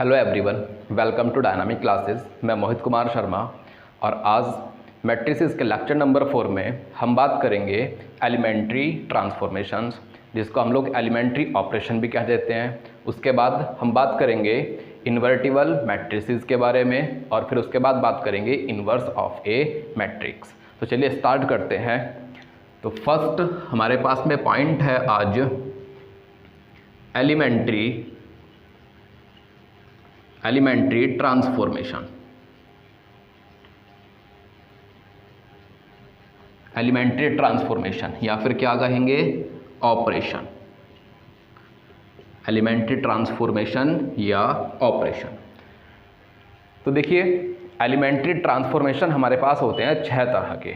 Hello everyone, welcome to dynamic classes. मैं मोहित कुमार शर्मा और आज मैट्रिसेस के लेक्चर नंबर 4 में हम बात करेंगे एलिमेंट्री ट्रांसफॉर्मेशंस, जिसको हम लोग एलिमेंट्री ऑपरेशन भी कह देते हैं। उसके बाद हम बात करेंगे इन्वर्टिबल मैट्रिसेस के बारे में और फिर उसके बाद बात करेंगे इन्वर्स ऑफ ए मैट्रिक्स। तो चलिए स्टार्ट करते हैं। तो फर्स्ट हमारे पास में पॉइंट है आज एलिमेंट्री ट्रांसफॉर्मेशन। एलिमेंट्री ट्रांसफॉर्मेशन या फिर क्या कहेंगे, ऑपरेशन। एलिमेंट्री ट्रांसफॉर्मेशन या ऑपरेशन। तो देखिए, एलिमेंट्री ट्रांसफॉर्मेशन हमारे पास होते हैं 6 तरह के,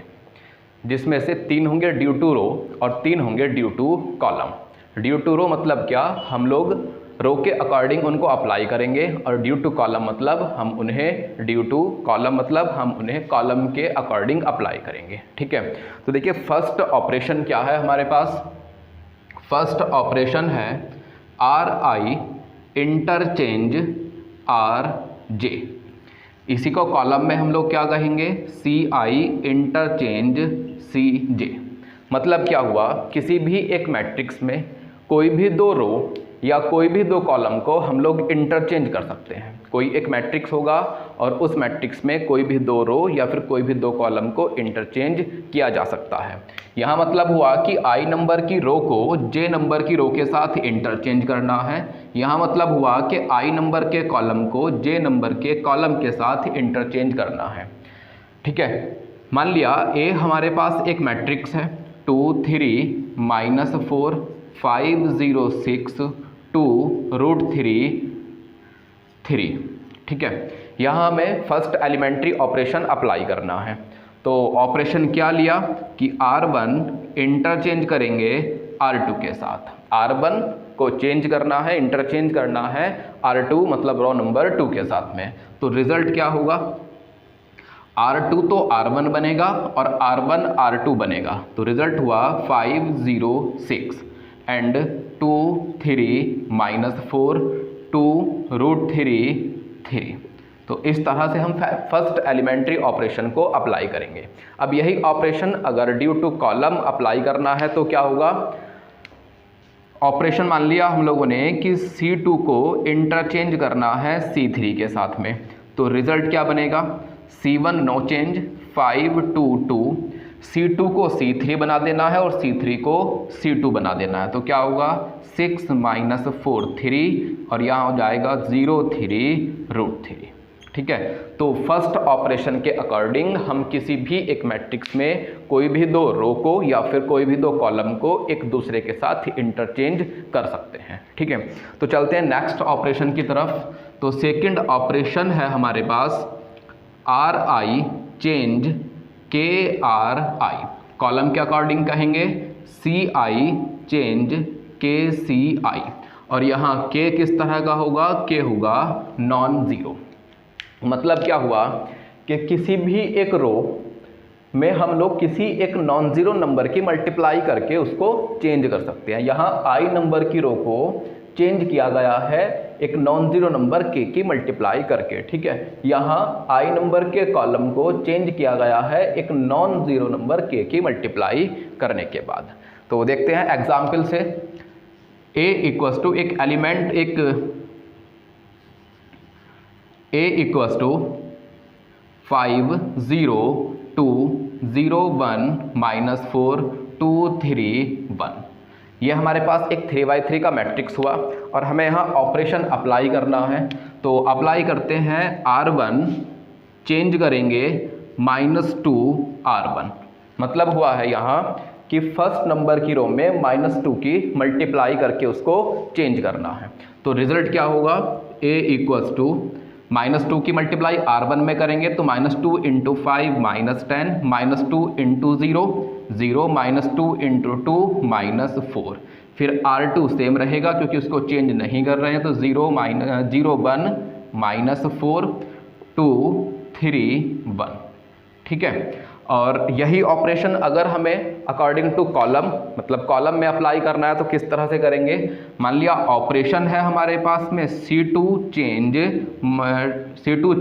जिसमें से 3 होंगे ड्यू टू रो और 3 होंगे due to column. Due to row मतलब क्या, हम लोग रो के अकॉर्डिंग उनको अप्लाई करेंगे, और ड्यू टू कॉलम मतलब हम उन्हें कॉलम के अकॉर्डिंग अप्लाई करेंगे। ठीक है, तो देखिए फर्स्ट ऑपरेशन क्या है हमारे पास। फर्स्ट ऑपरेशन है are I interchange R J. इसी को कॉलम में हम लोग क्या कहेंगे, सी आई इंटरचेंज सी जे। मतलब क्या हुआ, किसी भी एक मैट्रिक्स में कोई भी 2 रो या कोई भी 2 कॉलम को हम लोग इंटरचेंज कर सकते हैं। कोई एक मैट्रिक्स होगा और उस मैट्रिक्स में कोई भी 2 रो या फिर कोई भी 2 कॉलम को इंटरचेंज किया जा सकता है। यहाँ मतलब हुआ कि आई नंबर की रो को जे नंबर की रो के साथ इंटरचेंज करना है। यहाँ मतलब हुआ कि आई नंबर के कॉलम को जे नंबर के कॉलम के साथ इंटरचेंज करना है। ठीक है, मान लिया ए हमारे पास एक मैट्रिक्स है 2 3 -4 5 0 6 2 √3 3। ठीक है, यहाँ हमें फर्स्ट एलिमेंट्री ऑपरेशन अप्लाई करना है। तो ऑपरेशन क्या लिया कि R1 इंटरचेंज करेंगे R2 के साथ। R1 को चेंज करना है, इंटरचेंज करना है R2 मतलब रो नंबर 2 के साथ में। तो रिजल्ट क्या होगा, R2 तो R1 बनेगा और R1 R2 बनेगा। तो रिजल्ट हुआ 5 0 6 एंड 2 3 -4 2 √3 3। तो इस तरह से हम फर्स्ट एलिमेंट्री ऑपरेशन को अप्लाई करेंगे। अब यही ऑपरेशन अगर ड्यू टू कॉलम अप्लाई करना है तो क्या होगा, ऑपरेशन मान लिया हम लोगों ने कि C2 को इंटरचेंज करना है C3 के साथ में। तो रिजल्ट क्या बनेगा, C1 नो चेंज 5 2 2, C2 को C3 बना देना है और C3 को C2 बना देना है। तो क्या होगा 6 -4 3 और यहाँ हो जाएगा 0 3 √3। ठीक है, तो फर्स्ट ऑपरेशन के अकॉर्डिंग हम किसी भी एक मैट्रिक्स में कोई भी 2 रो को या फिर कोई भी 2 कॉलम को एक दूसरे के साथ इंटरचेंज कर सकते हैं। ठीक है, तो चलते हैं नेक्स्ट ऑपरेशन की तरफ। तो सेकंड ऑपरेशन है हमारे पास आर आई चेंज के आर आई। कॉलम के अकॉर्डिंग कहेंगे सी आई चेंज के सी आई, और यहाँ के किस तरह का होगा, के होगा नॉन ज़ीरो। मतलब क्या हुआ कि किसी भी एक रो में हम लोग किसी एक नॉन ज़ीरो नंबर की मल्टीप्लाई करके उसको चेंज कर सकते हैं। यहाँ आई नंबर की रो को चेंज किया गया है एक नॉन ज़ीरो नंबर के की मल्टीप्लाई करके। ठीक है, यहाँ आई नंबर के कॉलम को चेंज किया गया है एक नॉन ज़ीरो नंबर के की मल्टीप्लाई करने के बाद। तो देखते हैं एग्जाम्पल से। A इक्वस टू एक एलिमेंट एक A इक्वस टू 5 0 2 0 1 -4 2 3 1। ये हमारे पास एक 3x3 का मैट्रिक्स हुआ और हमें यहाँ ऑपरेशन अप्लाई करना है। तो अप्लाई करते हैं, R1 चेंज करेंगे -2 R1। मतलब हुआ है यहाँ कि फर्स्ट नंबर की रो में -2 की मल्टीप्लाई करके उसको चेंज करना है। तो रिजल्ट क्या होगा, A इक्वल्स टू -2 की मल्टीप्लाई R1 में करेंगे तो -2 × 5 -10 -2 × 0 0 -2 × 2 -4। फिर R2 सेम रहेगा क्योंकि उसको चेंज नहीं कर रहे हैं। तो 0 1 -4 2 3 1। ठीक है, और यही ऑपरेशन अगर हमें अकॉर्डिंग टू कॉलम, मतलब कॉलम में अप्लाई करना है तो किस तरह से करेंगे। मान लिया ऑपरेशन है हमारे पास में C2 चेंज -2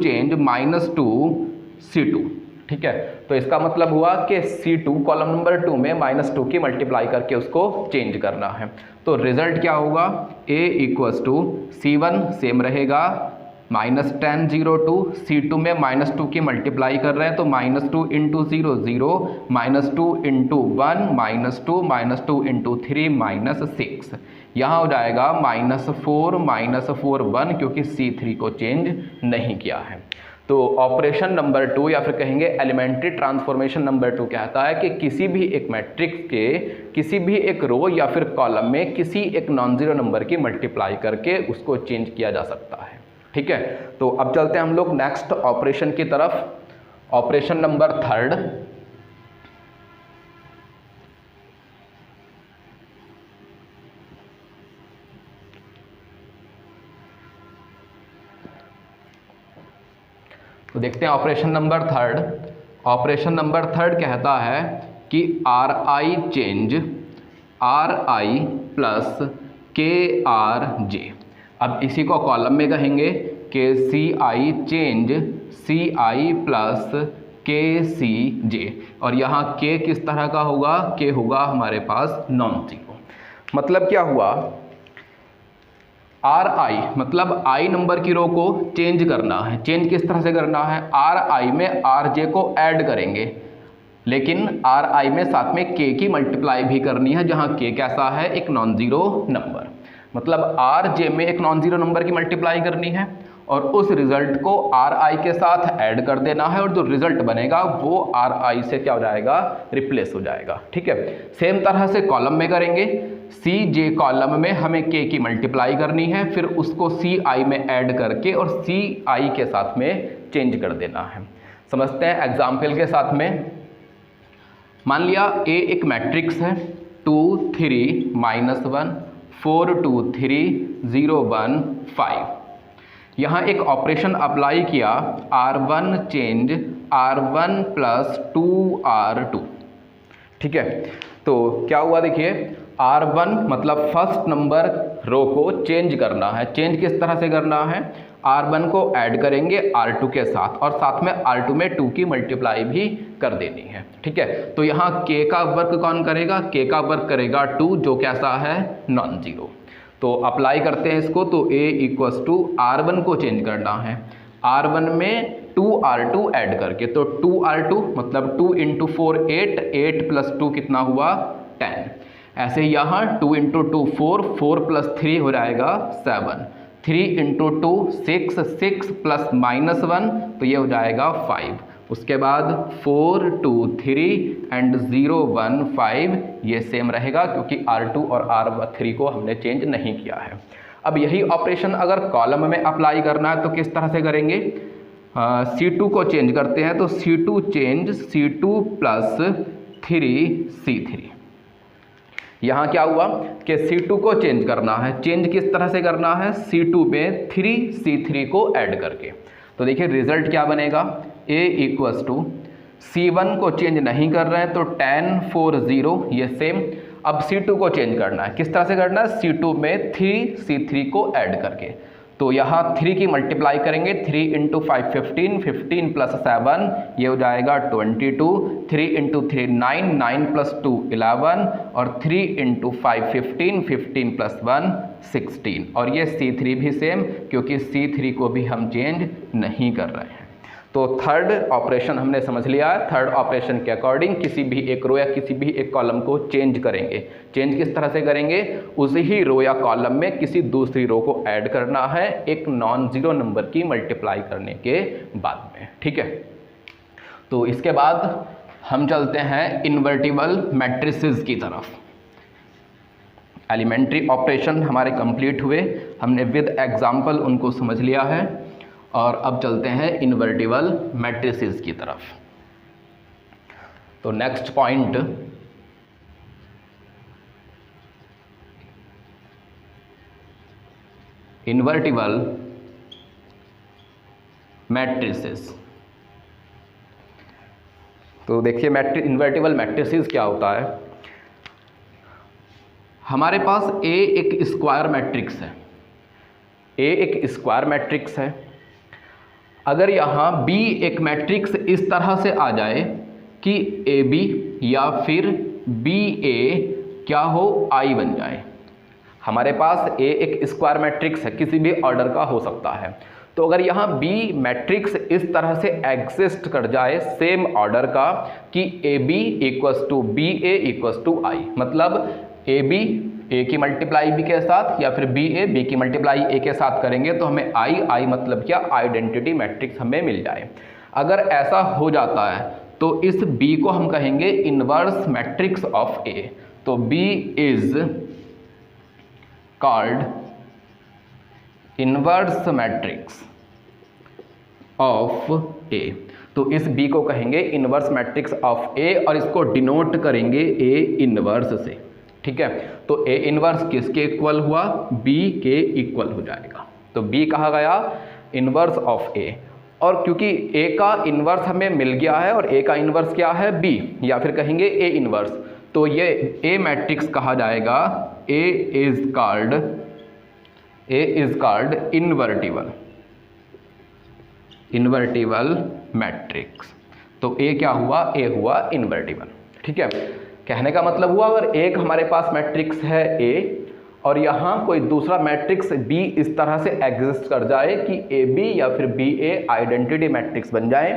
C2, ठीक है। तो इसका मतलब हुआ कि C2 कॉलम नंबर 2 में -2 की मल्टीप्लाई करके उसको चेंज करना है। तो रिजल्ट क्या होगा, A = C1 सेम रहेगा -10 0 2, C2 में -2 की मल्टीप्लाई कर रहे हैं तो -2 × 0 0, -2 × 1 -2 -2 × 3 -6, यहाँ हो जाएगा -4 -4 1, क्योंकि C3 को चेंज नहीं किया है। तो ऑपरेशन नंबर 2 या फिर कहेंगे एलिमेंट्री ट्रांसफॉर्मेशन नंबर 2 कहता है कि किसी भी एक मैट्रिक्स के किसी भी एक रो या फिर कॉलम में किसी एक नॉन जीरो नंबर की मल्टीप्लाई करके उसको चेंज किया जा सकता है, ठीक है। तो अब चलते हैं हम लोग नेक्स्ट ऑपरेशन की तरफ। ऑपरेशन नंबर 3, तो देखते हैं ऑपरेशन नंबर 3। ऑपरेशन नंबर 3 कहता है कि RI change RI plus KRJ। अब इसी को कॉलम में कहेंगे कि CI change CI plus KCJ, और यहाँ K किस तरह का होगा, K होगा हमारे पास नॉन जीरो। मतलब क्या हुआ, RI मतलब I नंबर की रो को चेंज करना है। चेंज किस तरह से करना है, RI में RJ को ऐड करेंगे, लेकिन RI में साथ में K की मल्टीप्लाई भी करनी है, जहां K कैसा है, एक नॉन जीरो नंबर। मतलब RJ में एक नॉन जीरो नंबर की मल्टीप्लाई करनी है और उस रिजल्ट को RI के साथ ऐड कर देना है, और जो रिजल्ट बनेगा वो RI से क्या हो जाएगा, रिप्लेस हो जाएगा, ठीक है। सेम तरह से कॉलम में करेंगे। CJ कॉलम में हमें K की मल्टीप्लाई करनी है, फिर उसको CI में ऐड करके और CI के साथ में चेंज कर देना है। समझते हैं एग्जाम्पल के साथ में। मान लिया A एक मैट्रिक्स है 2 3 -1 4 2 3 0 1 5। यहाँ एक ऑपरेशन अप्लाई किया R1 change R1 plus 2R2, ठीक है। तो क्या हुआ देखिए, R1 मतलब फर्स्ट नंबर रो को चेंज करना है। चेंज किस तरह से करना है, R1 को ऐड करेंगे R2 के साथ और साथ में R2 में 2 की मल्टीप्लाई भी कर देनी है, ठीक है। तो यहाँ K का वर्क कौन करेगा, K का वर्क करेगा 2, जो कैसा है, नॉन जीरो। तो अप्लाई करते हैं इसको। तो A = R1 को चेंज करना है, R1 में 2R2 ऐड करके, तो 2R2 मतलब 2 × 4 8, 8 + 2 कितना हुआ, 10। ऐसे यहाँ 2 × 2 4, 4 + 3 हो जाएगा 7, 3 × 2 6, 6 + -1 तो ये हो जाएगा 5। उसके बाद 4 2 3 एंड 0 1 5 ये सेम रहेगा, क्योंकि R2 और R3 को हमने चेंज नहीं किया है। अब यही ऑपरेशन अगर कॉलम में अप्लाई करना है तो किस तरह से करेंगे, C2 को चेंज करते हैं, तो C2 change C2 plus 3C3। यहाँ क्या हुआ कि C2 को चेंज करना है। चेंज किस तरह से करना है, C2 में 3C3 को ऐड करके। तो देखिए रिजल्ट क्या बनेगा, A = C1 को चेंज नहीं कर रहे हैं तो 10 4 0 ये सेम। अब C2 को चेंज करना है, किस तरह से करना है, C2 में 3C3 को ऐड करके। तो यहाँ 3 की मल्टीप्लाई करेंगे, 3 × 5 15, 15 + 7 ये हो जाएगा 22, 3 × 3 9, 9 + 2 11 और 3 × 5 15, 15 + 1 16। और ये C3 भी सेम, क्योंकि C3 को भी हम चेंज नहीं कर रहे हैं। तो थर्ड ऑपरेशन हमने समझ लिया है। थर्ड ऑपरेशन के अकॉर्डिंग किसी भी एक रो या किसी भी एक कॉलम को चेंज करेंगे। चेंज किस तरह से करेंगे, उसी ही रो या कॉलम में किसी दूसरी रो को ऐड करना है एक नॉन जीरो नंबर की मल्टीप्लाई करने के बाद में, ठीक है। तो इसके बाद हम चलते हैं इन्वर्टिबल मैट्रिसेस की तरफ। एलिमेंट्री ऑपरेशन हमारे कंप्लीट हुए, हमने विद एग्जाम्पल उनको समझ लिया है, और अब चलते हैं इन्वर्टिबल मैट्रिसेस की तरफ। तो नेक्स्ट पॉइंट, इन्वर्टिबल मैट्रिसेस। तो देखिए इन्वर्टिबल मैट्रिसेस क्या होता है। हमारे पास ए एक स्क्वायर मैट्रिक्स है, ए एक स्क्वायर मैट्रिक्स है। अगर यहाँ बी एक मैट्रिक्स इस तरह से आ जाए कि ए बी या फिर बी ए क्या हो, आई बन जाए। हमारे पास ए एक स्क्वायर मैट्रिक्स है, किसी भी ऑर्डर का हो सकता है। तो अगर यहाँ बी मैट्रिक्स इस तरह से एग्जिस्ट कर जाए सेम ऑर्डर का कि A B equals to B A equals to I, मतलब ए बी ए की मल्टीप्लाई बी के साथ या फिर बी की मल्टीप्लाई ए के साथ करेंगे तो हमें आई मतलब क्या, आइडेंटिटी मैट्रिक्स हमें मिल जाए। अगर ऐसा हो जाता है तो इस बी को हम कहेंगे इनवर्स मैट्रिक्स ऑफ ए। तो B is called inverse matrix of A. तो इस बी को कहेंगे इनवर्स मैट्रिक्स ऑफ ए और इसको डिनोट करेंगे ए इनवर्स से। ठीक है, तो ए इनवर्स किसके इक्वल हुआ, बी के इक्वल हो जाएगा। तो बी कहा गया इनवर्स ऑफ ए, और क्योंकि ए का इनवर्स हमें मिल गया है और ए का इनवर्स क्या है, बी, या फिर कहेंगे ए इनवर्स, तो ये ए मैट्रिक्स कहा जाएगा ए इज कॉल्ड इन्वर्टिबल मैट्रिक्स। तो ए क्या हुआ, ए हुआ इन्वर्टिबल। ठीक है, कहने का मतलब हुआ अगर एक हमारे पास मैट्रिक्स है ए और यहाँ कोई दूसरा मैट्रिक्स बी इस तरह से एग्जिस्ट कर जाए कि ए बी या फिर बी ए आइडेंटिटी मैट्रिक्स बन जाए,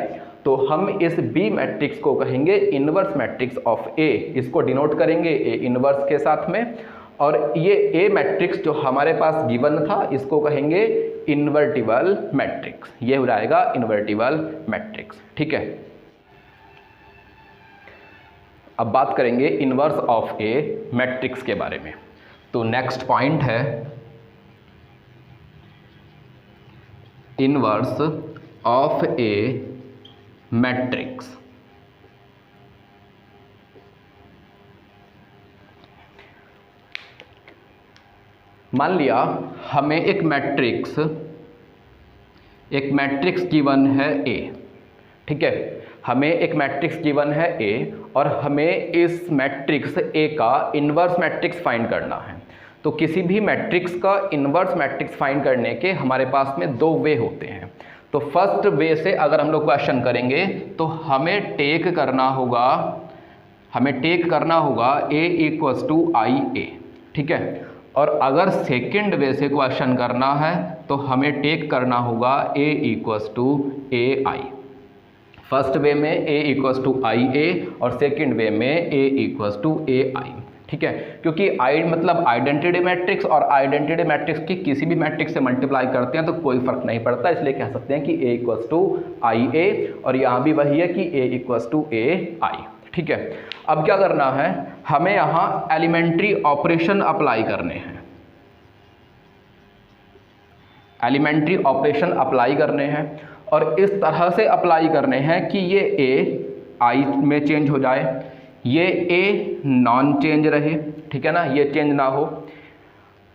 तो हम इस बी मैट्रिक्स को कहेंगे इनवर्स मैट्रिक्स ऑफ ए। इसको डिनोट करेंगे ए इनवर्स के साथ में, और ये ए मैट्रिक्स जो हमारे पास गिवन था इसको कहेंगे इन्वर्टिबल मैट्रिक्स। ये हो जाएगा इन्वर्टिबल मैट्रिक्स। ठीक है, अब बात करेंगे इनवर्स ऑफ ए मैट्रिक्स के बारे में। तो नेक्स्ट पॉइंट है इनवर्स ऑफ ए मैट्रिक्स। मान लिया हमें एक मैट्रिक्स गिवन है ए। ठीक है, हमें एक मैट्रिक्स गिवन है ए और हमें इस मैट्रिक्स ए का इन्वर्स मैट्रिक्स फाइंड करना है। तो किसी भी मैट्रिक्स का इन्वर्स मैट्रिक्स फाइंड करने के हमारे पास में दो वे होते हैं। तो फर्स्ट वे से अगर हम लोग क्वेश्चन करेंगे तो हमें टेक करना होगा ए इक्वल्स टू आई ए। ठीक है, और अगर सेकेंड वे से क्वेश्चन करना है तो हमें टेक करना होगा A equals to A I. First way में ए इक्वल्स टू आई ए और सेकेंड वे में ए इक्वल्स टू ए आई। ठीक है, क्योंकि आई मतलब आइडेंटिटी मैट्रिक्स, और आइडेंटिटी मैट्रिक्स की किसी भी मैट्रिक्स से मल्टीप्लाई करते हैं तो कोई फर्क नहीं पड़ता, इसलिए कह सकते हैं कि ए इक्वल्स टू आई ए, और यहाँ भी वही है कि ए इक्वल्स टू ए आई। ठीक है, अब क्या करना है, हमें यहाँ एलिमेंट्री ऑपरेशन अप्लाई करने हैं। एलिमेंट्री ऑपरेशन अप्लाई करने हैं और इस तरह से अप्लाई करने हैं कि ये ए आई में चेंज हो जाए, ये ए नॉन चेंज रहे। ठीक है ना, ये चेंज ना हो।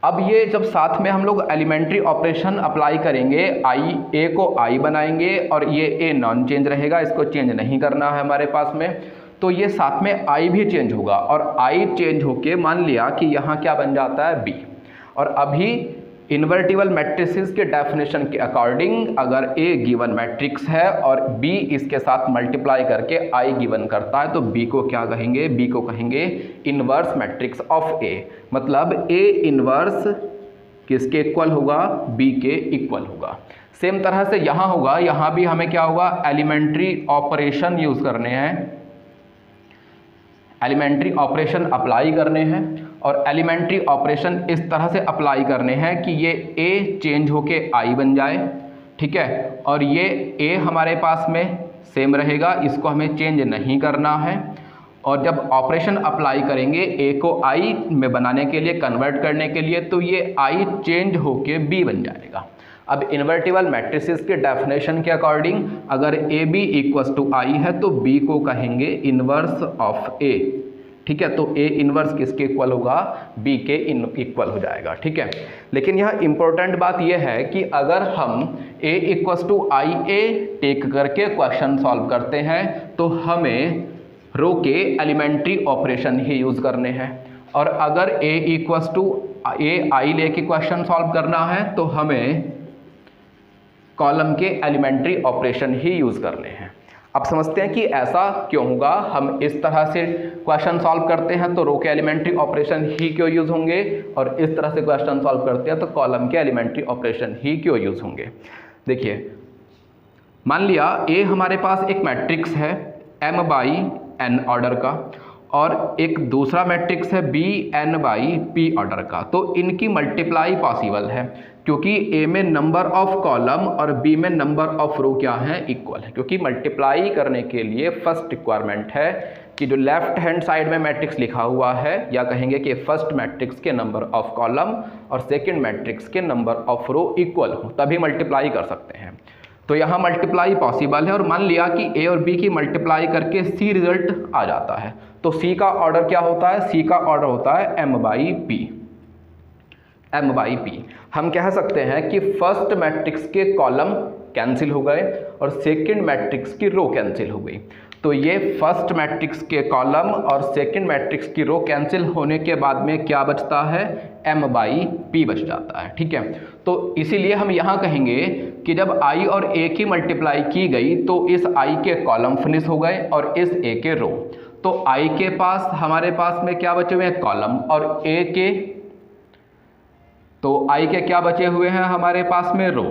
अब ये जब साथ में हम लोग एलिमेंट्री ऑपरेशन अप्लाई करेंगे, आई ए को आई बनाएंगे और ये ए नॉन चेंज रहेगा, इसको चेंज नहीं करना है हमारे पास में, तो ये साथ में आई भी चेंज होगा और आई चेंज होके मान लिया कि यहाँ क्या बन जाता है, बी। और अभी इन्वर्टिबल मैट्रिसेस के डेफिनेशन के अकॉर्डिंग अगर ए गिवन मैट्रिक्स है और बी इसके साथ मल्टीप्लाई करके आई गिवन करता है तो बी को क्या कहेंगे, बी को कहेंगे इनवर्स मैट्रिक्स ऑफ ए। मतलब ए इनवर्स किसके इक्वल होगा, बी के इक्वल होगा। सेम तरह से यहाँ होगा, यहाँ भी हमें क्या होगा, एलिमेंट्री ऑपरेशन यूज करने हैं, एलिमेंट्री ऑपरेशन अप्लाई करने हैं, और एलिमेंट्री ऑपरेशन इस तरह से अप्लाई करने हैं कि ये ए चेंज होके आई बन जाए। ठीक है, और ये ए हमारे पास में सेम रहेगा, इसको हमें चेंज नहीं करना है। और जब ऑपरेशन अप्लाई करेंगे ए को आई में बनाने के लिए, कन्वर्ट करने के लिए, तो ये आई चेंज होके बी बन जाएगा। अब इन्वर्टिबल मैट्रिसेस के डेफिनेशन के अकॉर्डिंग अगर ए बी इक्वल्स टू आई है तो बी को कहेंगे इनवर्स ऑफ ए। ठीक है। तो ए इनवर्स किसके इक्वल होगा, बी के इक्वल हो जाएगा, ठीक है। लेकिन यहाँ इंपॉर्टेंट बात यह है कि अगर हम A equals to I A take करके क्वेश्चन सॉल्व करते हैं तो हमें रो के एलिमेंट्री ऑपरेशन ही यूज़ करने हैं, और अगर ए इक्वल्स टू ए आई लेके क्वेश्चन सॉल्व करना है तो हमें कॉलम के एलिमेंट्री ऑपरेशन ही यूज़ करने हैं। अब समझते हैं कि ऐसा क्यों होगा, हम इस तरह से क्वेश्चन सॉल्व करते हैं तो रो के एलिमेंट्री ऑपरेशन ही क्यों यूज़ होंगे, और इस तरह से क्वेश्चन सॉल्व करते हैं तो कॉलम के एलिमेंट्री ऑपरेशन ही क्यों यूज़ होंगे। देखिए, मान लिया ए हमारे पास एक मैट्रिक्स है m बाई n ऑर्डर का, और एक दूसरा मैट्रिक्स है B n by p order का। तो इनकी मल्टीप्लाई पॉसिबल है क्योंकि a में नंबर ऑफ कॉलम और b में नंबर ऑफ रो क्या है, इक्वल है। क्योंकि मल्टीप्लाई करने के लिए फर्स्ट रिक्वायरमेंट है कि जो लेफ्ट हैंड साइड में मैट्रिक्स लिखा हुआ है, या कहेंगे कि फर्स्ट मैट्रिक्स के नंबर ऑफ कॉलम और सेकेंड मैट्रिक्स के नंबर ऑफ रो इक्वल हो, तभी मल्टीप्लाई कर सकते हैं। तो यहाँ मल्टीप्लाई पॉसिबल है, और मान लिया कि a और b की मल्टीप्लाई करके c रिजल्ट आ जाता है, तो c का ऑर्डर क्या होता है, c का ऑर्डर होता है m by p। m by p हम कह सकते हैं कि फर्स्ट मैट्रिक्स के कॉलम कैंसिल हो गए और सेकंड मैट्रिक्स की रो कैंसिल हो गई। तो ये फर्स्ट मैट्रिक्स के कॉलम और सेकंड मैट्रिक्स की रो कैंसिल होने के बाद में क्या बचता है, m बाई p बच जाता है, ठीक है। तो इसीलिए हम यहाँ कहेंगे कि जब i और a की मल्टीप्लाई की गई तो इस i के कॉलम फिनिश हो गए और इस a के रो। तो i के पास हमारे पास में क्या बचे हुए हैं, कॉलम, और a के, तो i के क्या बचे हुए हैं हमारे पास में, रो,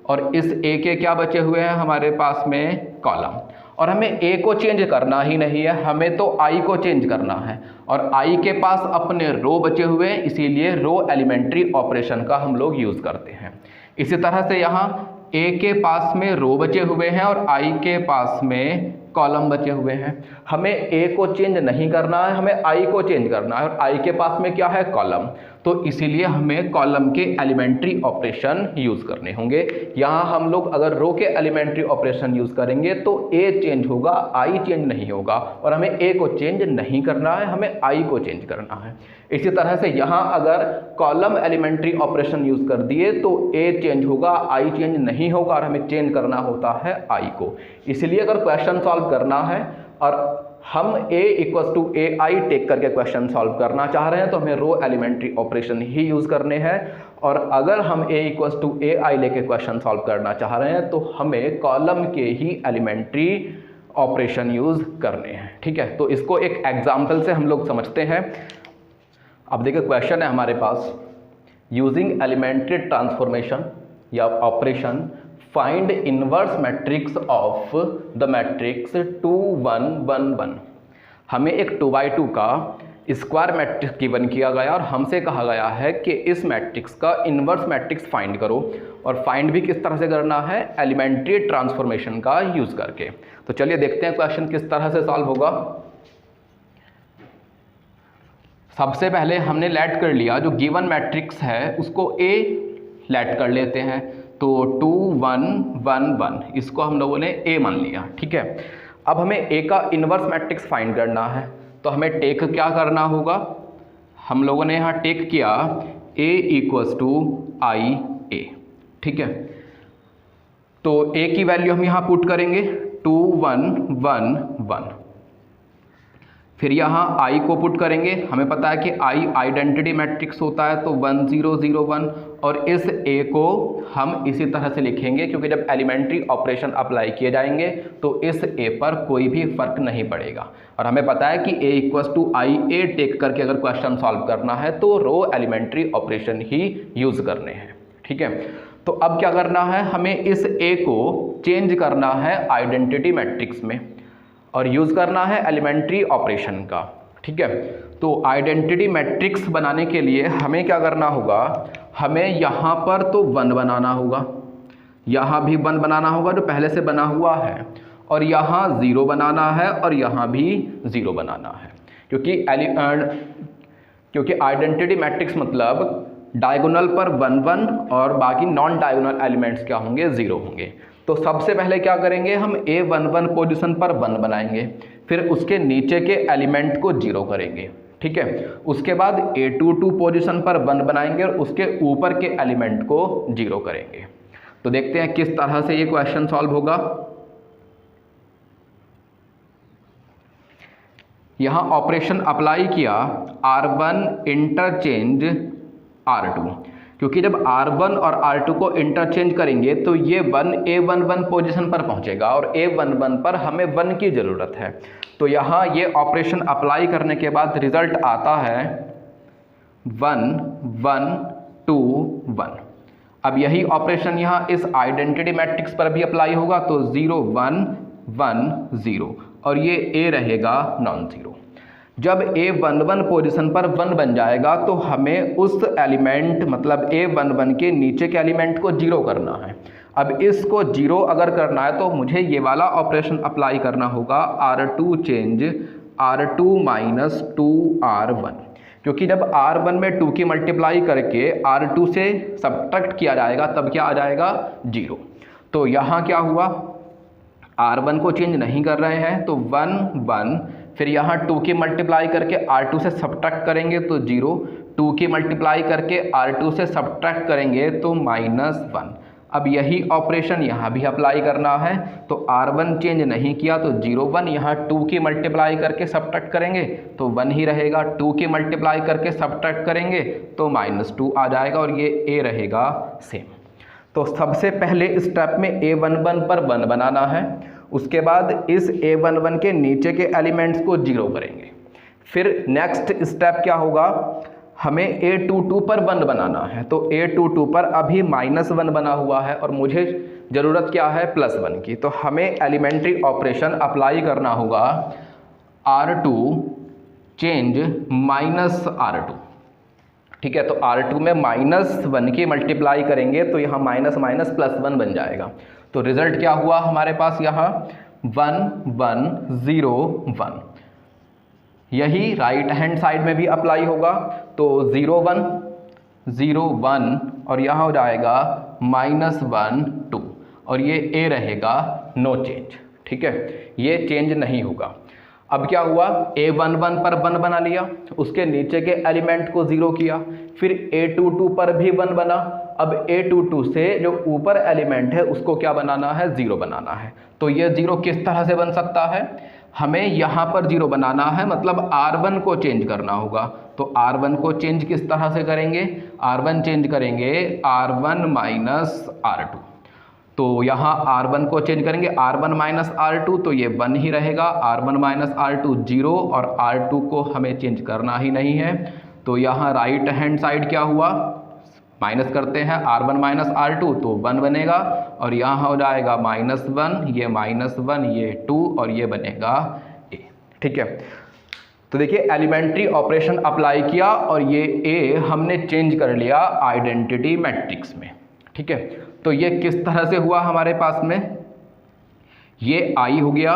और इस a के क्या बचे हुए हैं हमारे पास में, कॉलम। और हमें a को चेंज करना ही नहीं है, हमें तो i को चेंज करना है, और i के पास अपने रो बचे हुए हैं, इसीलिए रो एलिमेंट्री ऑपरेशन का हम लोग यूज़ करते हैं। इसी तरह से यहाँ a के पास में रो बचे हुए हैं और i के पास में कॉलम बचे हुए हैं। हमें a को चेंज नहीं करना है, हमें i को चेंज करना है, और i के पास में क्या है, कॉलम। तो इसीलिए हमें कॉलम के एलिमेंट्री ऑपरेशन यूज़ करने होंगे। यहाँ हम लोग अगर रो के एलिमेंट्री ऑपरेशन यूज़ करेंगे तो a चेंज होगा, i चेंज नहीं होगा, और हमें a को चेंज नहीं करना है, हमें i को चेंज करना है। इसी तरह से यहाँ अगर कॉलम एलिमेंट्री ऑपरेशन यूज़ कर दिए तो a चेंज होगा, i चेंज नहीं होगा, और हमें चेंज करना होता है i को। इसलिए अगर क्वेश्चन सॉल्व करना है और हम a equals to A I take करके क्वेश्चन सॉल्व करना चाह रहे हैं तो हमें रो एलिमेंट्री ऑपरेशन ही यूज़ करने हैं, और अगर हम a equals to A I लेके क्वेश्चन सॉल्व करना चाह रहे हैं तो हमें कॉलम के ही एलिमेंट्री ऑपरेशन यूज़ करने हैं, ठीक है। तो इसको एक एग्जाम्पल से हम लोग समझते हैं। अब देखिए, क्वेश्चन है हमारे पास, यूजिंग एलिमेंट्री ट्रांसफॉर्मेशन या operation find inverse matrix of the matrix 2 1 1 1। हमें एक 2x2 का स्क्वायर मैट्रिक्स गिवन किया गया और हमसे कहा गया है कि इस मैट्रिक्स का इनवर्स मैट्रिक्स फाइंड करो, और फाइंड भी किस तरह से करना है, एलिमेंट्री ट्रांसफॉर्मेशन का यूज़ करके। तो चलिए देखते हैं क्वेश्चन किस तरह से सॉल्व होगा। सबसे पहले हमने लेट कर लिया, जो गिवन मैट्रिक्स है उसको a लेट कर लेते हैं, तो 2 1 1 1 इसको हम लोगों ने a मान लिया, ठीक है। अब हमें a का इनवर्स मैट्रिक्स फाइंड करना है, तो हमें टेक क्या करना होगा, हम लोगों ने यहाँ टेक किया a इक्वल्स टू आई ए, ठीक है। तो a की वैल्यू हम यहाँ पुट करेंगे 2 1 1 1, फिर यहाँ i को पुट करेंगे। हमें पता है कि i आइडेंटिटी मैट्रिक्स होता है, तो 1 0 0 1, और इस a को हम इसी तरह से लिखेंगे क्योंकि जब एलिमेंट्री ऑपरेशन अप्लाई किए जाएंगे तो इस a पर कोई भी फर्क नहीं पड़ेगा। और हमें पता है कि a equals to I A take करके अगर क्वेश्चन सॉल्व करना है तो रो एलिमेंट्री ऑपरेशन ही यूज़ करने हैं, ठीक है। तो अब क्या करना है, हमें इस a को चेंज करना है आइडेंटिटी मैट्रिक्स में और यूज़ करना है एलिमेंट्री ऑपरेशन का, ठीक है। तो आइडेंटिटी मैट्रिक्स बनाने के लिए हमें क्या करना होगा, हमें यहाँ पर तो 1 बनाना होगा, यहाँ भी 1 बनाना होगा जो पहले से बना हुआ है, और यहाँ 0 बनाना है और यहाँ भी 0 बनाना है, क्योंकि आइडेंटिटी मैट्रिक्स मतलब डायगोनल पर 1 1 और बाकी नॉन डायगोनल एलिमेंट्स क्या होंगे, 0 होंगे। तो सबसे पहले क्या करेंगे, हम A11 पोजीशन पर 1 बनाएंगे, फिर उसके नीचे के एलिमेंट को 0 करेंगे, ठीक है। उसके बाद A22 पोजीशन पर 1 बनाएंगे और उसके ऊपर के एलिमेंट को 0 करेंगे। तो देखते हैं किस तरह से ये क्वेश्चन सॉल्व होगा। यहाँ ऑपरेशन अप्लाई किया R1 इंटरचेंज R2, क्योंकि जब R1 और R2 को इंटरचेंज करेंगे तो ये 1 A11 पोजीशन पर पहुंचेगा और A11 पर हमें 1 की ज़रूरत है। तो यहाँ ये ऑपरेशन अप्लाई करने के बाद रिजल्ट आता है 1 1 2 1। अब यही ऑपरेशन यहाँ इस आइडेंटिटी मैट्रिक्स पर भी अप्लाई होगा, तो 0 1 1 0 और ये A रहेगा नॉन ज़ीरो। जब A11 पोजीशन पर 1 बन जाएगा तो हमें उस एलिमेंट मतलब A11 के नीचे के एलिमेंट को 0 करना है। अब इसको 0 अगर करना है तो मुझे ये वाला ऑपरेशन अप्लाई करना होगा R2 change R2 minus 2R1, क्योंकि जब R1 में 2 की मल्टीप्लाई करके R2 से सब्ट्रैक्ट किया जाएगा तब क्या आ जाएगा 0। तो यहाँ क्या हुआ, R1 को चेंज नहीं कर रहे हैं तो 1 1, फिर यहाँ 2 की मल्टीप्लाई करके R2 से सब्ट्रैक्ट करेंगे तो 0, 2 की मल्टीप्लाई करके R2 से सब्ट्रैक्ट करेंगे तो -1। अब यही ऑपरेशन यहाँ भी अप्लाई करना है, तो R1 चेंज नहीं किया तो 0 1, यहाँ 2 की मल्टीप्लाई करके सब्ट्रैक्ट करेंगे तो 1 ही रहेगा, 2 की मल्टीप्लाई करके सब्ट्रैक्ट करेंगे तो -2 आ जाएगा और ये A रहेगा सेम। तो सबसे पहले स्टेप में A11 पर 1 बनाना है, उसके बाद इस A11 के नीचे के एलिमेंट्स को 0 करेंगे। फिर नेक्स्ट स्टेप क्या होगा, हमें A22 पर 1 बनाना है, तो A22 पर अभी -1 बना हुआ है और मुझे ज़रूरत क्या है +1 की, तो हमें एलिमेंट्री ऑपरेशन अप्लाई करना होगा R2 चेंज -R2, ठीक है। तो R2 में -1 की मल्टीप्लाई करेंगे तो यहाँ +1 बन जाएगा। तो रिजल्ट क्या हुआ हमारे पास यहाँ 1 1 0 1। यही राइट हैंड साइड में भी अप्लाई होगा, तो 0 1 0 1 और यहाँ हो जाएगा -1 2 और ये A रहेगा नो चेंज, ठीक है, ये चेंज नहीं होगा। अब क्या हुआ, A11 पर 1 बना लिया, उसके नीचे के एलिमेंट को 0 किया, फिर A22 पर भी 1 बना। अब A22 से जो ऊपर एलिमेंट है उसको क्या बनाना है 0 बनाना है। तो ये 0 किस तरह से बन सकता है, हमें यहाँ पर 0 बनाना है, मतलब R1 को चेंज करना होगा। तो R1 को चेंज किस तरह से करेंगे, R1 चेंज करेंगे R1 माइनस R2। तो यहाँ R1 को चेंज करेंगे R1 माइनस R2, तो ये 1 ही रहेगा, R1 माइनस R2 0 और R2 को हमें चेंज करना ही नहीं है। तो यहाँ राइट हैंड साइड क्या हुआ, माइनस करते हैं R1 माइनस R2 तो 1 बनेगा और यहाँ हो जाएगा -1, ये -1, ये 2 और ये बनेगा A, ठीक है। तो देखिए एलिमेंट्री ऑपरेशन अप्लाई किया और ये A हमने चेंज कर लिया आइडेंटिटी मैट्रिक्स में, ठीक है। तो ये किस तरह से हुआ हमारे पास में, ये I हो गया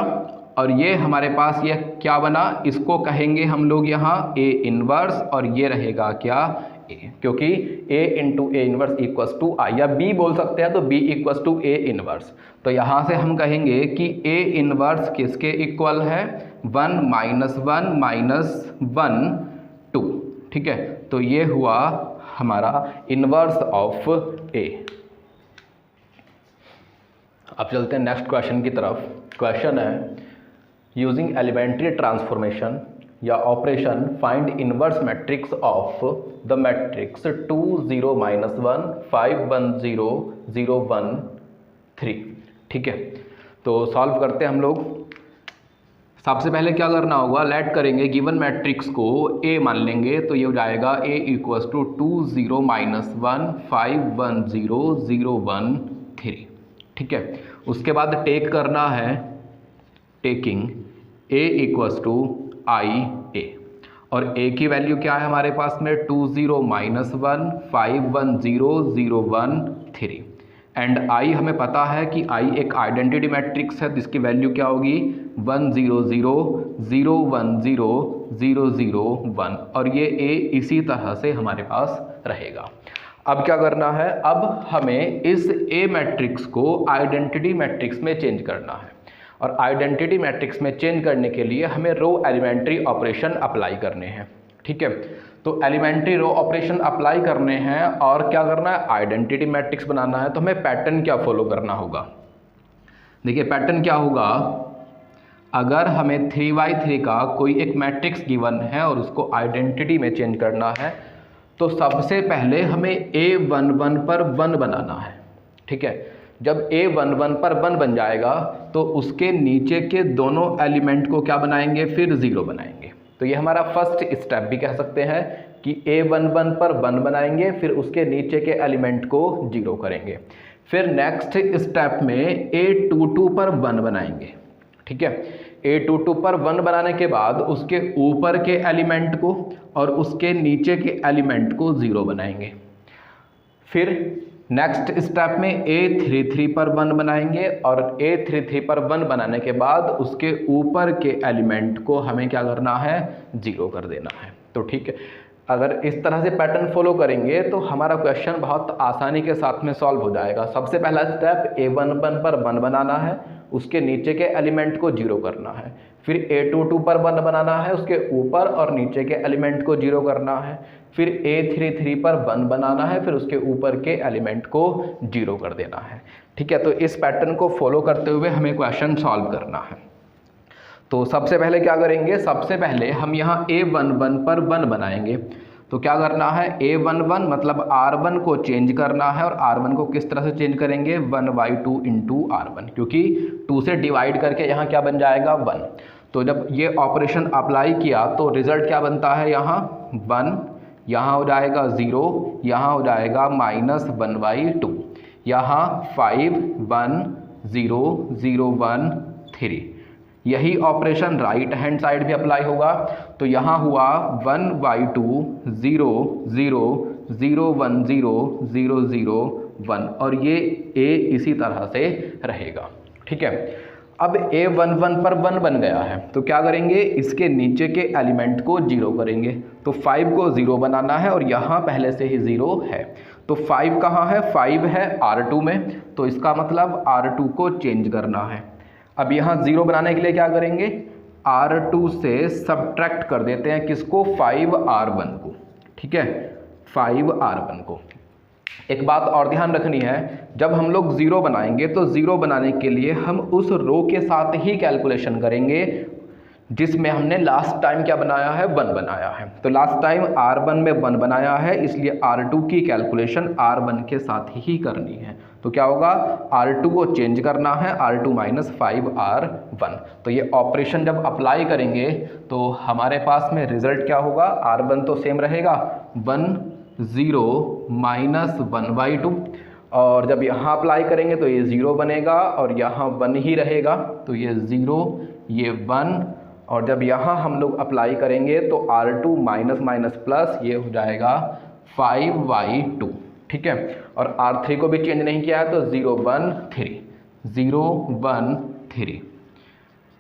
और ये हमारे पास ये क्या बना, इसको कहेंगे हम लोग यहाँ A इनवर्स और ये रहेगा क्या A, क्योंकि A into A inverse equals to I, या B बोल सकते हैं तो B equals to A inverse. तो यहाँ से हम कहेंगे कि A इनवर्स किसके इक्वल है 1 -1 -1 2, ठीक है। तो ये हुआ हमारा इनवर्स ऑफ A। अब चलते हैं नेक्स्ट क्वेश्चन की तरफ। क्वेश्चन है यूजिंग एलिमेंट्री ट्रांसफॉर्मेशन या operation find inverse matrix of the matrix 2 0 -1 5 1 0 0 1 3, ठीक है। तो सॉल्व करते हैं हम लोग। सबसे पहले क्या करना होगा, लेट करेंगे गिवन मैट्रिक्स को A मान लेंगे, तो ये हो जाएगा A इक्वल्स टू 2 0 -1 5 1 0 0 1 3, ठीक है। उसके बाद टेक करना है, taking A equals to I A, और A की वैल्यू क्या है हमारे पास में 2 0 -1 5 1 0 0 1 3 एंड I हमें पता है कि I एक आइडेंटिटी मैट्रिक्स है जिसकी वैल्यू क्या होगी 1 0 0 0 1 0 0 0 1 और ये A इसी तरह से हमारे पास रहेगा। अब क्या करना है, अब हमें इस ए मैट्रिक्स को आइडेंटिटी मैट्रिक्स में चेंज करना है, और आइडेंटिटी मैट्रिक्स में चेंज करने के लिए हमें रो एलिमेंट्री ऑपरेशन अप्लाई करने हैं। ठीक है, तो एलिमेंट्री रो ऑपरेशन अप्लाई करने हैं और क्या करना है, आइडेंटिटी मैट्रिक्स बनाना है। तो हमें पैटर्न क्या फॉलो करना होगा, देखिए पैटर्न क्या होगा, अगर हमें 3×3 का कोई एक मैट्रिक्स गिवन है और उसको आइडेंटिटी में चेंज करना है, तो सबसे पहले हमें A11 पर 1 बनाना है। ठीक है, जब A11 पर 1 बन जाएगा तो उसके नीचे के दोनों एलिमेंट को क्या बनाएंगे, फिर 0 बनाएंगे। तो ये हमारा फर्स्ट स्टेप भी कह सकते हैं कि A11 पर 1 बनाएंगे, फिर उसके नीचे के एलिमेंट को 0 करेंगे। फिर नेक्स्ट स्टेप में A22 पर 1 बनाएंगे। ठीक है, A22 पर 1 बनाने के बाद उसके ऊपर के एलिमेंट को और उसके नीचे के एलिमेंट को 0 बनाएंगे। फिर नेक्स्ट स्टेप में A33 पर 1 बनाएंगे और A33 पर 1 बनाने के बाद उसके ऊपर के एलिमेंट को हमें क्या करना है, 0 कर देना है। तो ठीक है, अगर इस तरह से पैटर्न फॉलो करेंगे तो हमारा क्वेश्चन बहुत आसानी के साथ में सॉल्व हो जाएगा। सबसे पहला स्टेप A11 पर 1 बनाना है, उसके नीचे के एलिमेंट को 0 करना है। फिर A22 पर 1 बनाना है, उसके ऊपर और नीचे के एलिमेंट को 0 करना है। फिर A33 पर 1 बनाना है, फिर उसके ऊपर के एलिमेंट को 0 कर देना है। ठीक है, तो इस पैटर्न को फॉलो करते हुए हमें क्वेश्चन सॉल्व करना है। तो सबसे पहले क्या करेंगे, सबसे पहले हम यहाँ A11 पर 1 बनाएंगे। तो क्या करना है, A11 मतलब R1 को चेंज करना है, और R1 को किस तरह से चेंज करेंगे, 1/2 इंटू R1, क्योंकि 2 से डिवाइड करके यहाँ क्या बन जाएगा, 1। तो जब ये ऑपरेशन अप्लाई किया तो रिजल्ट क्या बनता है, यहाँ 1, यहाँ हो जाएगा 0, यहाँ हो जाएगा -1/2, यहाँ 5 1 0 0 1 3। यही ऑपरेशन राइट हैंड साइड भी अप्लाई होगा। तो यहाँ हुआ 1/2 0 0 0 1 0 0 0 1, और ये A इसी तरह से रहेगा। ठीक है, अब A11 पर 1 बन गया है, तो क्या करेंगे, इसके नीचे के एलिमेंट को 0 करेंगे। तो 5 को 0 बनाना है, और यहाँ पहले से ही 0 है। तो 5 कहाँ है, 5 है R2 में, तो इसका मतलब R2 को चेंज करना है। अब यहाँ 0 बनाने के लिए क्या करेंगे, R2 से सब्ट्रैक्ट कर देते हैं किसको, 5R1 को। ठीक है, 5R1 को। एक बात और ध्यान रखनी है, जब हम लोग 0 बनाएंगे तो 0 बनाने के लिए हम उस रो के साथ ही कैलकुलेशन करेंगे जिसमें हमने लास्ट टाइम क्या बनाया है, 1 बनाया है। तो लास्ट टाइम R1 में 1 बनाया है, इसलिए R2 की कैलकुलेशन R1 के साथ ही करनी है। तो क्या होगा, R2 को चेंज करना है, R2 - 5R1। तो ये ऑपरेशन जब अप्लाई करेंगे तो हमारे पास में रिजल्ट क्या होगा, R1 तो सेम रहेगा, 1 0 -1/2, और जब यहाँ अप्लाई करेंगे तो ये 0 बनेगा और यहाँ 1 ही रहेगा। तो ये 0, ये 1, और जब यहाँ हम लोग अप्लाई करेंगे तो R2 माइनस प्लस ये हो जाएगा 5/2। ठीक है, और R3 को भी चेंज नहीं किया है, तो 0 1 3 0 1 3।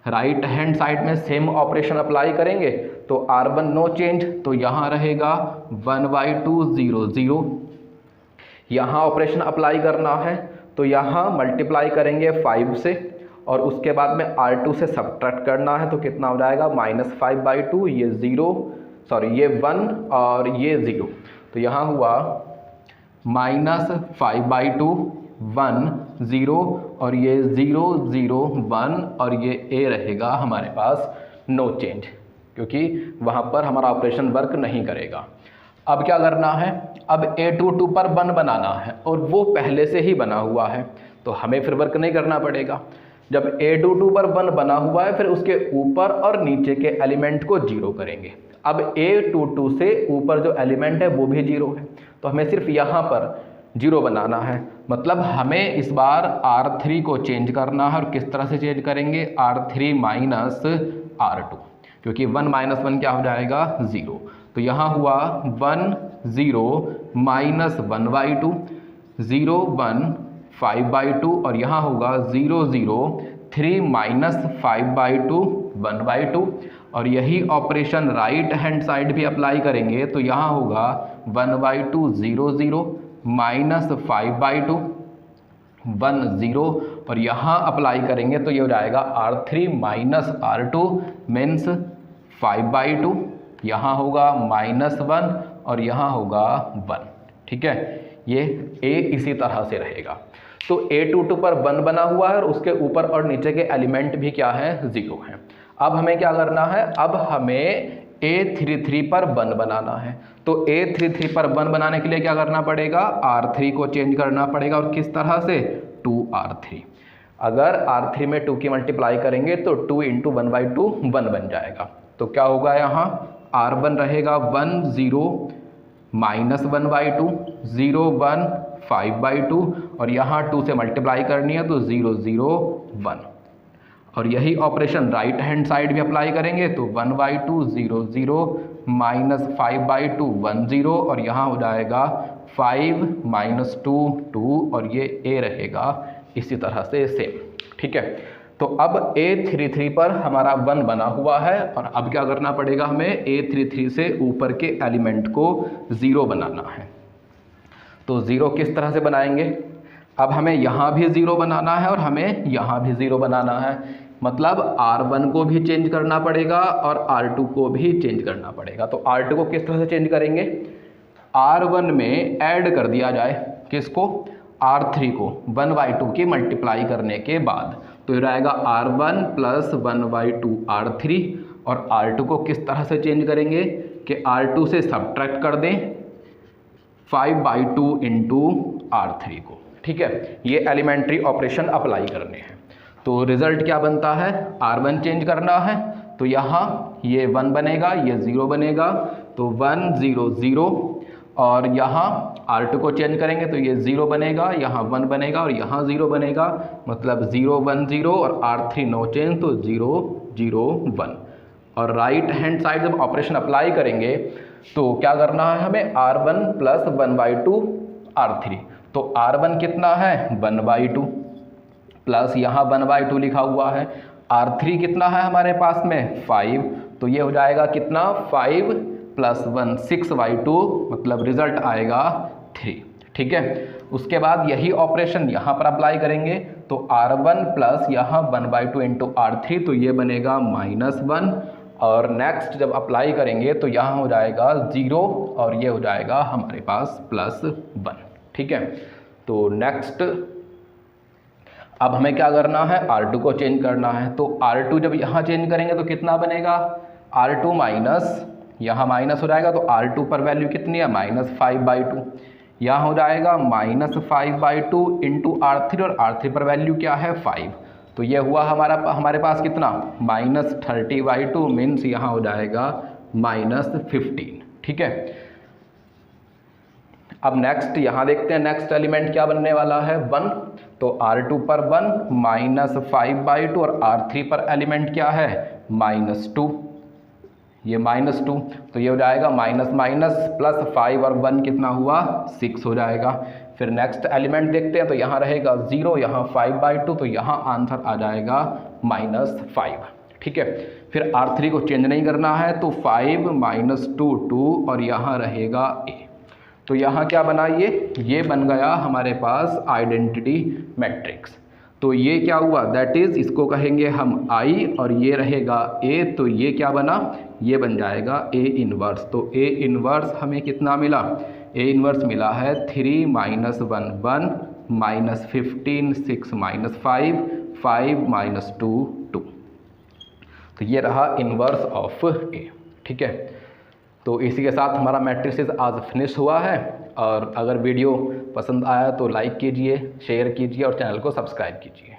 राइट हैंड साइड में सेम ऑपरेशन अप्लाई करेंगे तो R1 नो चेंज, तो यहाँ रहेगा 1/2 0 0। यहाँ ऑपरेशन अप्लाई करना है, तो यहाँ मल्टीप्लाई करेंगे 5 से, और उसके बाद में R2 से सब्ट्रैक्ट करना है, तो कितना हो जाएगा, -5/2, ये 0 सॉरी ये 1 और ये 0। तो यहाँ हुआ -5/2 1 0, और ये 0 0 1, और ये A रहेगा हमारे पास नो चेंज, क्योंकि वहाँ पर हमारा ऑपरेशन वर्क नहीं करेगा। अब क्या करना है, अब A22 पर 1 बनाना है, और वो पहले से ही बना हुआ है, तो हमें फिर वर्क नहीं करना पड़ेगा। जब A22 पर 1 बना हुआ है, फिर उसके ऊपर और नीचे के एलिमेंट को 0 करेंगे। अब A22 से ऊपर जो एलिमेंट है वो भी 0 है, तो हमें सिर्फ यहाँ पर 0 बनाना है। मतलब हमें इस बार R3 को चेंज करना है, और किस तरह से चेंज करेंगे, R3 - R2, क्योंकि 1 - 1 क्या हो जाएगा, 0। तो यहाँ हुआ 1 0 -1/2 0 1 5/2, और यहाँ होगा 0 0 3 -5/2 1/2, और यही ऑपरेशन राइट हैंड साइड भी अप्लाई करेंगे, तो यहाँ होगा 1/2 0 0 -5/2 1 0 और यहाँ अप्लाई करेंगे तो ये हो जाएगा R3 - R2 मीन्स 5/2, यहाँ होगा -1 और यहाँ होगा 1। ठीक है, ये A इसी तरह से रहेगा। तो A22 पर 1 बना हुआ है और उसके ऊपर और नीचे के एलिमेंट भी क्या है, 0 है। अब हमें क्या करना है, अब हमें A33 पर 1 बनाना है। तो A33 पर 1 बनाने के लिए क्या करना पड़ेगा, R3 को चेंज करना पड़ेगा। और किस तरह से, 2R3। अगर R3 में 2 की मल्टीप्लाई करेंगे तो 2 × 1/2 1 बन जाएगा। तो क्या होगा, यहाँ R1 रहेगा 1 0 -1/2 0 1 5/2 और यहाँ 2 से मल्टीप्लाई करनी है तो 0 0 1। और यही ऑपरेशन राइट हैंड साइड भी अप्लाई करेंगे तो 1/2 0 0 -5/2 1 0 और यहाँ हो जाएगा 5 - 2 2 और ये A रहेगा इसी तरह से सेम। ठीक है, तो अब A33 पर हमारा 1 बना हुआ है और अब क्या करना पड़ेगा, हमें A33 से ऊपर के एलिमेंट को 0 बनाना है। तो 0 किस तरह से बनाएंगे, अब हमें यहाँ भी 0 बनाना है और हमें यहाँ भी 0 बनाना है। मतलब R1 को भी चेंज करना पड़ेगा और R2 को भी चेंज करना पड़ेगा। तो R2 को किस तरह से चेंज करेंगे, R1 में ऐड कर दिया जाए किसको, R3 को 1/2 की मल्टीप्लाई करने के बाद। तो ये रहेगा R1 + 1/2 R3 और R2 को किस तरह से चेंज करेंगे कि R2 से सब्ट्रैक्ट कर दें 5/2 × R3 को। ठीक है, ये एलिमेंट्री ऑपरेशन अप्लाई करने हैं। तो रिजल्ट क्या बनता है, R1 चेंज करना है तो यहाँ ये 1 बनेगा, ये 0 बनेगा तो 1 0 0 और यहाँ R2 को चेंज करेंगे तो ये 0 बनेगा, यहाँ 1 बनेगा और यहाँ 0 बनेगा। मतलब 0 1 0 और R3 नो चेंज तो 0 0 1। और राइट हैंड साइड जब ऑपरेशन अप्लाई करेंगे तो क्या करना है हमें, R1 + 1/2 R3। तो R1 कितना है, 1/2 प्लस यहाँ 1/2 लिखा हुआ है। R3 कितना है हमारे पास में, 5। तो ये हो जाएगा कितना, 5 + 1 6/2 मतलब रिजल्ट आएगा 3। ठीक है, उसके बाद यही ऑपरेशन यहाँ पर अप्लाई करेंगे तो R1 प्लस यहाँ 1/2 × R3 तो ये बनेगा -1 और नेक्स्ट जब अप्लाई करेंगे तो यहाँ हो जाएगा 0 और ये हो जाएगा हमारे पास +1। ठीक है, तो नेक्स्ट अब हमें क्या करना है, R2 को चेंज करना है। तो R2 जब यहाँ चेंज करेंगे तो कितना बनेगा, R2 माइनस यहाँ माइनस हो जाएगा तो R2 पर वैल्यू कितनी है, -5/2। यहाँ हो जाएगा -5/2 × R3 और R3 पर वैल्यू क्या है, 5। तो ये हुआ हमारे पास कितना, -30/2 मीन्स यहाँ हो जाएगा -15। ठीक है, अब नेक्स्ट यहाँ देखते हैं नेक्स्ट एलिमेंट क्या बनने वाला है, 1। तो R2 पर 1 -5/2 और R3 पर एलिमेंट क्या है, -2। ये -2 तो ये हो जाएगा +5 और 1 कितना हुआ, 6 हो जाएगा। फिर नेक्स्ट एलिमेंट देखते हैं तो यहाँ रहेगा 0, यहाँ 5/2 तो यहाँ आंसर आ जाएगा -5। ठीक है, फिर R3 को चेंज नहीं करना है तो 5 - 2 2 और यहाँ रहेगा A। तो यहाँ क्या बना, ये बन गया हमारे पास आइडेंटिटी मैट्रिक्स। तो ये क्या हुआ, दैट इज़ इसको कहेंगे हम I और ये रहेगा A। तो ये क्या बना, ये बन जाएगा A इन्वर्स। तो A इन्वर्स हमें कितना मिला, A इन्वर्स मिला है 3 - 1 1 -15 6 -5 5 - 2 2। तो ये रहा इन्वर्स ऑफ A। ठीक है, तो इसी के साथ हमारा मैट्रिसेस आज फिनिश हुआ है। और अगर वीडियो पसंद आया तो लाइक कीजिए, शेयर कीजिए और चैनल को सब्सक्राइब कीजिए।